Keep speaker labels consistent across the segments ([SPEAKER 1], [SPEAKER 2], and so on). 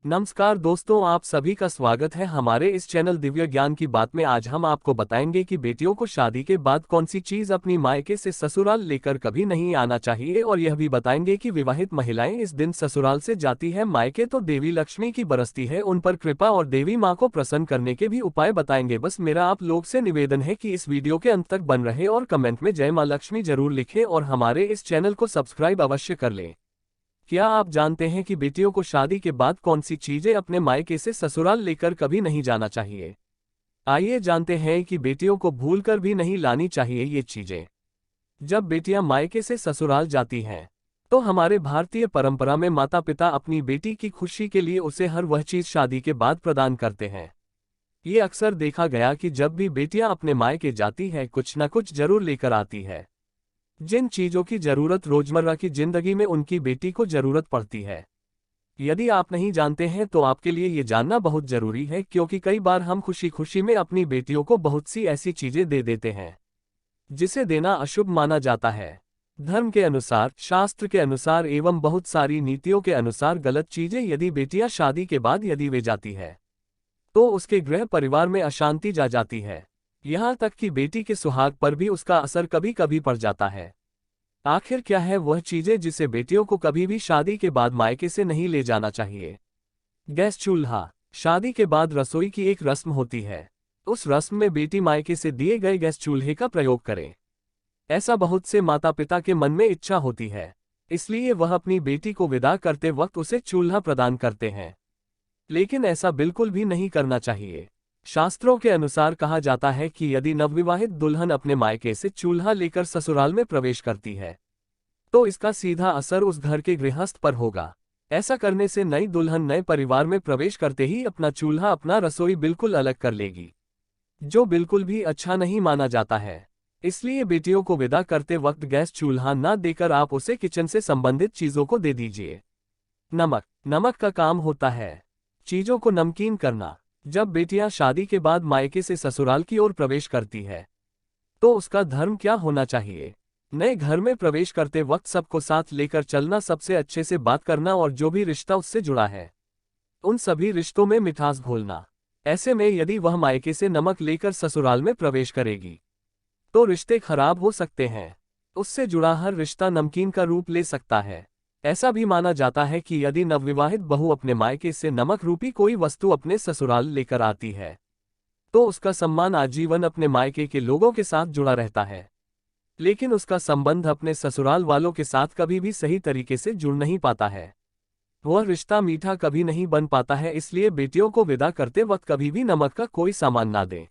[SPEAKER 1] नमस्कार दोस्तों, आप सभी का स्वागत है हमारे इस चैनल दिव्य ज्ञान की बात में। आज हम आपको बताएंगे कि बेटियों को शादी के बाद कौन सी चीज अपनी मायके से ससुराल लेकर कभी नहीं आना चाहिए, और यह भी बताएंगे कि विवाहित महिलाएं इस दिन ससुराल से जाती है मायके तो देवी लक्ष्मी की बरसती है उन पर कृपा, और देवी माँ को प्रसन्न करने के भी उपाय बताएंगे। बस मेरा आप लोग से निवेदन है कि इस वीडियो के अंत तक बन रहे और कमेंट में जय माँ लक्ष्मी जरूर लिखें और हमारे इस चैनल को सब्सक्राइब अवश्य कर लें। क्या आप जानते हैं कि बेटियों को शादी के बाद कौन सी चीजें अपने मायके से ससुराल लेकर कभी नहीं जाना चाहिए? आइए जानते हैं कि बेटियों को भूलकर भी नहीं लानी चाहिए ये चीजें। जब बेटियां मायके से ससुराल जाती हैं, तो हमारे भारतीय परंपरा में माता पिता अपनी बेटी की खुशी के लिए उसे हर वह चीज शादी के बाद प्रदान करते हैं। ये अक्सर देखा गया कि जब भी बेटियां अपने मायके जाती है कुछ न कुछ जरूर लेकर आती है। जिन चीजों की जरूरत रोजमर्रा की जिंदगी में उनकी बेटी को जरूरत पड़ती है। यदि आप नहीं जानते हैं तो आपके लिए ये जानना बहुत जरूरी है, क्योंकि कई बार हम खुशी खुशी में अपनी बेटियों को बहुत सी ऐसी चीजें दे देते हैं जिसे देना अशुभ माना जाता है। धर्म के अनुसार, शास्त्र के अनुसार एवं बहुत सारी नीतियों के अनुसार गलत चीजें यदि बेटियां शादी के बाद यदि वे जाती है तो उसके गृह परिवार में अशांति जा जाती है। यहाँ तक कि बेटी के सुहाग पर भी उसका असर कभी कभी पड़ जाता है। आखिर क्या है वह चीजें जिसे बेटियों को कभी भी शादी के बाद मायके से नहीं ले जाना चाहिए? गैस चूल्हा। शादी के बाद रसोई की एक रस्म होती है। उस रस्म में बेटी मायके से दिए गए गैस चूल्हे का प्रयोग करे, ऐसा बहुत से माता पिता के मन में इच्छा होती है। इसलिए वह अपनी बेटी को विदा करते वक्त उसे चूल्हा प्रदान करते हैं। लेकिन ऐसा बिल्कुल भी नहीं करना चाहिए। शास्त्रों के अनुसार कहा जाता है कि यदि नवविवाहित दुल्हन अपने मायके से चूल्हा लेकर ससुराल में प्रवेश करती है तो इसका सीधा असर उस घर के गृहस्थ पर होगा। ऐसा करने से नई दुल्हन नए परिवार में प्रवेश करते ही अपना चूल्हा, अपना रसोई बिल्कुल अलग कर लेगी, जो बिल्कुल भी अच्छा नहीं माना जाता है। इसलिए बेटियों को विदा करते वक्त गैस चूल्हा न देकर आप उसे किचन से संबंधित चीजों को दे दीजिए। नमक। नमक का काम होता है चीजों को नमकीन करना। जब बेटियां शादी के बाद मायके से ससुराल की ओर प्रवेश करती है तो उसका धर्म क्या होना चाहिए? नए घर में प्रवेश करते वक्त सबको साथ लेकर चलना, सबसे अच्छे से बात करना और जो भी रिश्ता उससे जुड़ा है उन सभी रिश्तों में मिठास घोलना। ऐसे में यदि वह मायके से नमक लेकर ससुराल में प्रवेश करेगी तो रिश्ते खराब हो सकते हैं। उससे जुड़ा हर रिश्ता नमकीन का रूप ले सकता है। ऐसा भी माना जाता है कि यदि नवविवाहित बहू अपने मायके से नमक रूपी कोई वस्तु अपने ससुराल लेकर आती है तो उसका सम्मान आजीवन अपने मायके के लोगों के साथ जुड़ा रहता है, लेकिन उसका संबंध अपने ससुराल वालों के साथ कभी भी सही तरीके से जुड़ नहीं पाता है। वह रिश्ता मीठा कभी नहीं बन पाता है। इसलिए बेटियों को विदा करते वक्त कभी भी नमक का कोई सामान ना दें।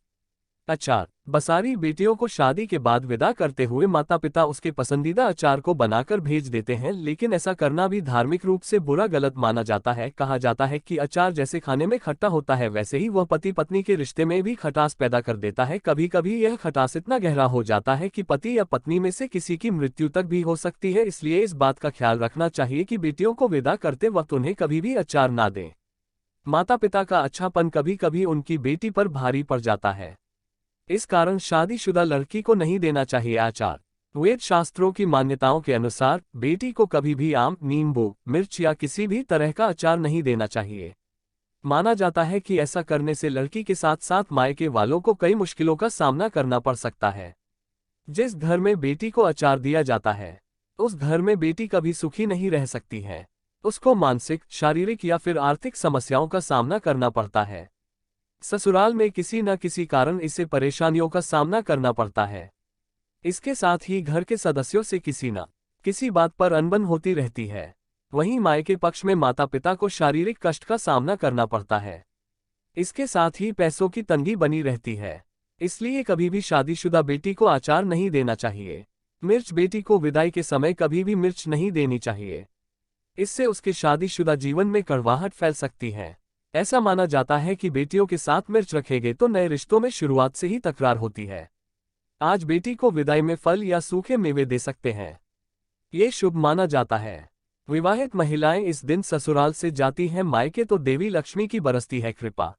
[SPEAKER 1] अचार। बसारी बेटियों को शादी के बाद विदा करते हुए माता पिता उसके पसंदीदा अचार को बनाकर भेज देते हैं, लेकिन ऐसा करना भी धार्मिक रूप से बुरा, गलत माना जाता है। कहा जाता है कि अचार जैसे खाने में खट्टा होता है वैसे ही वह पति पत्नी के रिश्ते में भी खटास पैदा कर देता है। कभी कभी यह खटास इतना गहरा हो जाता है कि पति या पत्नी में से किसी की मृत्यु तक भी हो सकती है। इसलिए इस बात का ख्याल रखना चाहिए कि बेटियों को विदा करते वक्त उन्हें कभी भी अचार ना दें। माता पिता का अच्छापन कभी कभी उनकी बेटी पर भारी पड़ जाता है, इस कारण शादीशुदा लड़की को नहीं देना चाहिए अचार। वेद शास्त्रों की मान्यताओं के अनुसार बेटी को कभी भी आम, नींबू, मिर्च या किसी भी तरह का अचार नहीं देना चाहिए। माना जाता है कि ऐसा करने से लड़की के साथ साथ मायके वालों को कई मुश्किलों का सामना करना पड़ सकता है। जिस घर में बेटी को अचार दिया जाता है उस घर में बेटी कभी सुखी नहीं रह सकती है। उसको मानसिक, शारीरिक या फिर आर्थिक समस्याओं का सामना करना पड़ता है। ससुराल में किसी न किसी कारण इसे परेशानियों का सामना करना पड़ता है। इसके साथ ही घर के सदस्यों से किसी न किसी बात पर अनबन होती रहती है। वहीं मायके पक्ष में माता पिता को शारीरिक कष्ट का सामना करना पड़ता है। इसके साथ ही पैसों की तंगी बनी रहती है। इसलिए कभी भी शादीशुदा बेटी को अचार नहीं देना चाहिए। मिर्च। बेटी को विदाई के समय कभी भी मिर्च नहीं देनी चाहिए। इससे उसके शादीशुदा जीवन में कड़वाहट फैल सकती है। ऐसा माना जाता है कि बेटियों के साथ मिर्च रखेंगे तो नए रिश्तों में शुरुआत से ही तकरार होती है। आज बेटी को विदाई में फल या सूखे मेवे दे सकते हैं, ये शुभ माना जाता है। विवाहित महिलाएं इस दिन ससुराल से जाती हैं मायके तो देवी लक्ष्मी की बरसती है कृपा।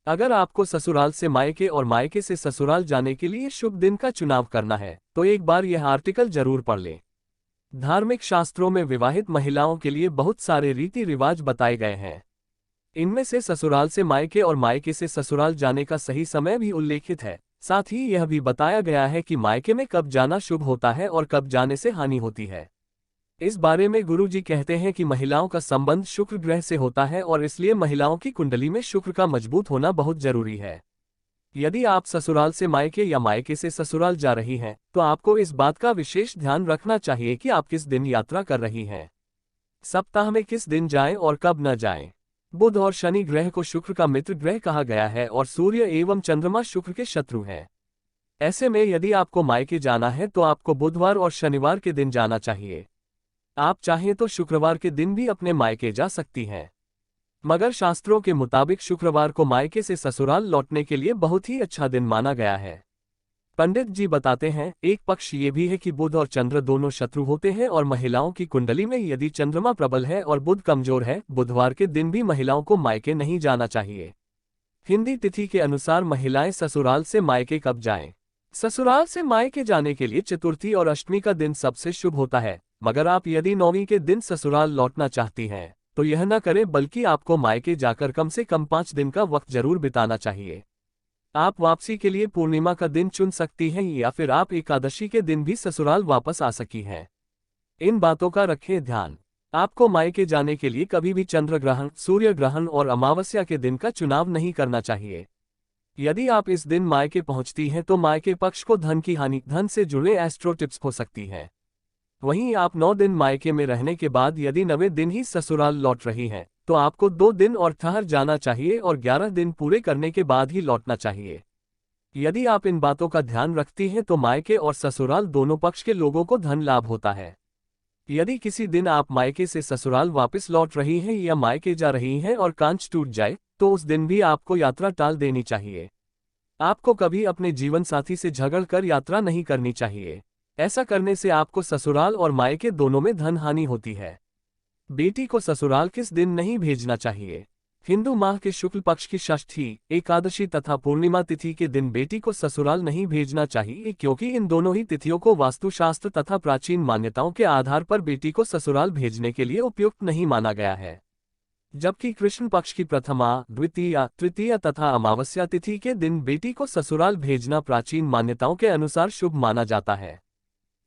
[SPEAKER 1] अगर आपको ससुराल से मायके और मायके से ससुराल जाने के लिए शुभ दिन का चुनाव करना है तो एक बार यह आर्टिकल जरूर पढ़ लें। धार्मिक शास्त्रों में विवाहित महिलाओं के लिए बहुत सारे रीति रिवाज बताए गए हैं। इनमें से ससुराल से मायके और मायके से ससुराल जाने का सही समय भी उल्लेखित है। साथ ही यह भी बताया गया है कि मायके में कब जाना शुभ होता है और कब जाने से हानि होती है। इस बारे में गुरुजी कहते हैं कि महिलाओं का संबंध शुक्र ग्रह से होता है और इसलिए महिलाओं की कुंडली में शुक्र का मजबूत होना बहुत जरूरी है। यदि आप ससुराल से मायके या मायके से ससुराल जा रही हैं, तो आपको इस बात का विशेष ध्यान रखना चाहिए कि आप किस दिन यात्रा कर रही हैं। सप्ताह में किस दिन जाएं और कब न जाएं। बुध और शनि ग्रह को शुक्र का मित्र ग्रह कहा गया है और सूर्य एवं चंद्रमा शुक्र के शत्रु हैं। ऐसे में यदि आपको मायके जाना है तो आपको बुधवार और शनिवार के दिन जाना चाहिए। आप चाहें तो शुक्रवार के दिन भी अपने मायके जा सकती हैं, मगर शास्त्रों के मुताबिक शुक्रवार को मायके से ससुराल लौटने के लिए बहुत ही अच्छा दिन माना गया है। पंडित जी बताते हैं, एक पक्ष ये भी है कि बुध और चंद्र दोनों शत्रु होते हैं और महिलाओं की कुंडली में यदि चंद्रमा प्रबल है और बुध कमजोर है, बुधवार के दिन भी महिलाओं को मायके नहीं जाना चाहिए। हिंदी तिथि के अनुसार महिलाएं ससुराल से मायके कब जाएं? ससुराल से मायके जाने के लिए चतुर्थी और अष्टमी का दिन सबसे शुभ होता है, मगर आप यदि नौवीं के दिन ससुराल लौटना चाहती हैं, तो यह न करें, बल्कि आपको मायके जाकर कम से कम 5 दिन का वक्त जरूर बिताना चाहिए। आप वापसी के लिए पूर्णिमा का दिन चुन सकती हैं या फिर आप एकादशी के दिन भी ससुराल वापस आ सकती हैं। इन बातों का रखें ध्यान। आपको मायके जाने के लिए कभी भी चंद्र ग्रहण, सूर्य ग्रहण और अमावस्या के दिन का चुनाव नहीं करना चाहिए। यदि आप इस दिन मायके पहुंचती हैं तो मायके पक्ष को धन की हानि, धन से जुड़े एस्ट्रो टिप्स हो सकती है। वहीं आप 9 दिन मायके में रहने के बाद यदि 9वें दिन ही ससुराल लौट रही हैं, तो आपको 2 दिन और ठहर जाना चाहिए और 11 दिन पूरे करने के बाद ही लौटना चाहिए। यदि आप इन बातों का ध्यान रखती हैं तो मायके और ससुराल दोनों पक्ष के लोगों को धन लाभ होता है। यदि किसी दिन आप मायके से ससुराल वापस लौट रही हैं या मायके जा रही हैं और कांच टूट जाए, तो उस दिन भी आपको यात्रा टाल देनी चाहिए। आपको कभी अपने जीवन साथी से झगड़ कर यात्रा नहीं करनी चाहिए। ऐसा करने से आपको ससुराल और मायके दोनों में धन हानि होती है। बेटी को ससुराल किस दिन नहीं भेजना चाहिए? हिंदू माह के शुक्ल पक्ष की षष्ठी, एकादशी तथा पूर्णिमा तिथि के दिन बेटी को ससुराल नहीं भेजना चाहिए, क्योंकि इन दोनों ही तिथियों को वास्तुशास्त्र तथा प्राचीन मान्यताओं के आधार पर बेटी को ससुराल भेजने के लिए उपयुक्त नहीं माना गया है। जबकि कृष्ण पक्ष की प्रथमा, द्वितीया, तृतीया तथा अमावस्या तिथि के दिन बेटी को ससुराल भेजना प्राचीन मान्यताओं के अनुसार शुभ माना जाता है।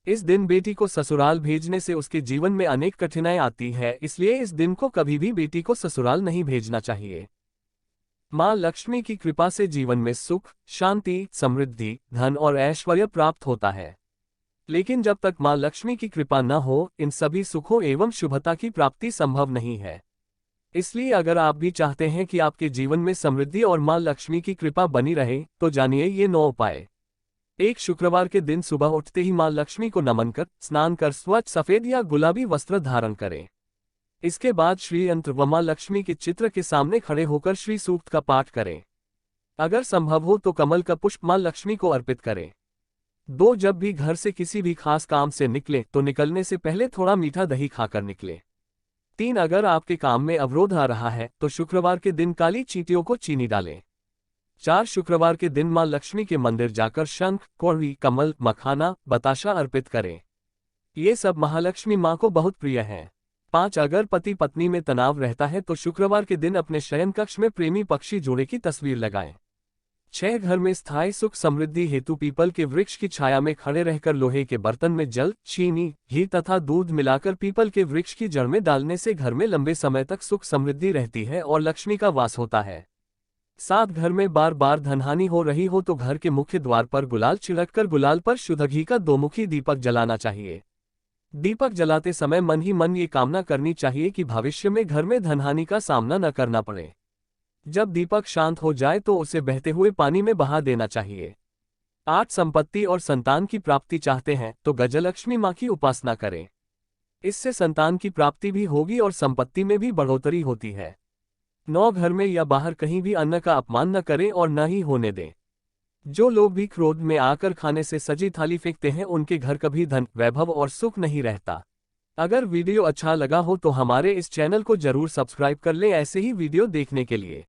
[SPEAKER 1] इस दिन बेटी को ससुराल भेजने से उसके जीवन में अनेक कठिनाई आती है, इसलिए इस दिन को कभी भी बेटी को ससुराल नहीं भेजना चाहिए। मां लक्ष्मी की कृपा से जीवन में सुख, शांति, समृद्धि, धन और ऐश्वर्य प्राप्त होता है। लेकिन जब तक मां लक्ष्मी की कृपा न हो, इन सभी सुखों एवं शुभता की प्राप्ति संभव नहीं है। इसलिए अगर आप भी चाहते हैं कि आपके जीवन में समृद्धि और मां लक्ष्मी की कृपा बनी रहे, तो जानिए ये 9 उपाय। एक शुक्रवार के दिन सुबह उठते ही मां लक्ष्मी को नमन कर स्नान कर स्वच्छ सफेद या गुलाबी वस्त्र धारण करें। इसके बाद श्री यंत्र व मां लक्ष्मी के चित्र के सामने खड़े होकर श्री सूक्त का पाठ करें। अगर संभव हो तो कमल का पुष्प मां लक्ष्मी को अर्पित करें। 2 जब भी घर से किसी भी खास काम से निकले तो निकलने से पहले थोड़ा मीठा दही खाकर निकले। 3 अगर आपके काम में अवरोध आ रहा है तो शुक्रवार के दिन काली चींटियों को चीनी डालें। 4 शुक्रवार के दिन मां लक्ष्मी के मंदिर जाकर शंख, कौड़ी, कमल, मखाना, बताशा अर्पित करें। ये सब महालक्ष्मी मां को बहुत प्रिय हैं। 5 अगर पति पत्नी में तनाव रहता है तो शुक्रवार के दिन अपने शयन कक्ष में प्रेमी पक्षी जोड़े की तस्वीर लगाएं। 6 घर में स्थायी सुख समृद्धि हेतु पीपल के वृक्ष की छाया में खड़े रहकर लोहे के बर्तन में जल, चीनी, घी तथा दूध मिलाकर पीपल के वृक्ष की जड़ में डालने से घर में लंबे समय तक सुख समृद्धि रहती है और लक्ष्मी का वास होता है। 7 घर में बार बार धनहानि हो रही हो तो घर के मुख्य द्वार पर गुलाल छिड़ककर गुलाल पर शुद्ध घी का 2-मुखी दीपक जलाना चाहिए। दीपक जलाते समय मन ही मन ये कामना करनी चाहिए कि भविष्य में घर में धनहानि का सामना न करना पड़े। जब दीपक शांत हो जाए तो उसे बहते हुए पानी में बहा देना चाहिए। 8 संपत्ति और संतान की प्राप्ति चाहते हैं तो गजलक्ष्मी मां की उपासना करें। इससे संतान की प्राप्ति भी होगी और संपत्ति में भी बढ़ोतरी होती है। 9 घर में या बाहर कहीं भी अन्न का अपमान न करें और न ही होने दें। जो लोग भी क्रोध में आकर खाने से सजी थाली फेंकते हैं उनके घर कभी धन, वैभव और सुख नहीं रहता। अगर वीडियो अच्छा लगा हो तो हमारे इस चैनल को जरूर सब्सक्राइब कर लें ऐसे ही वीडियो देखने के लिए।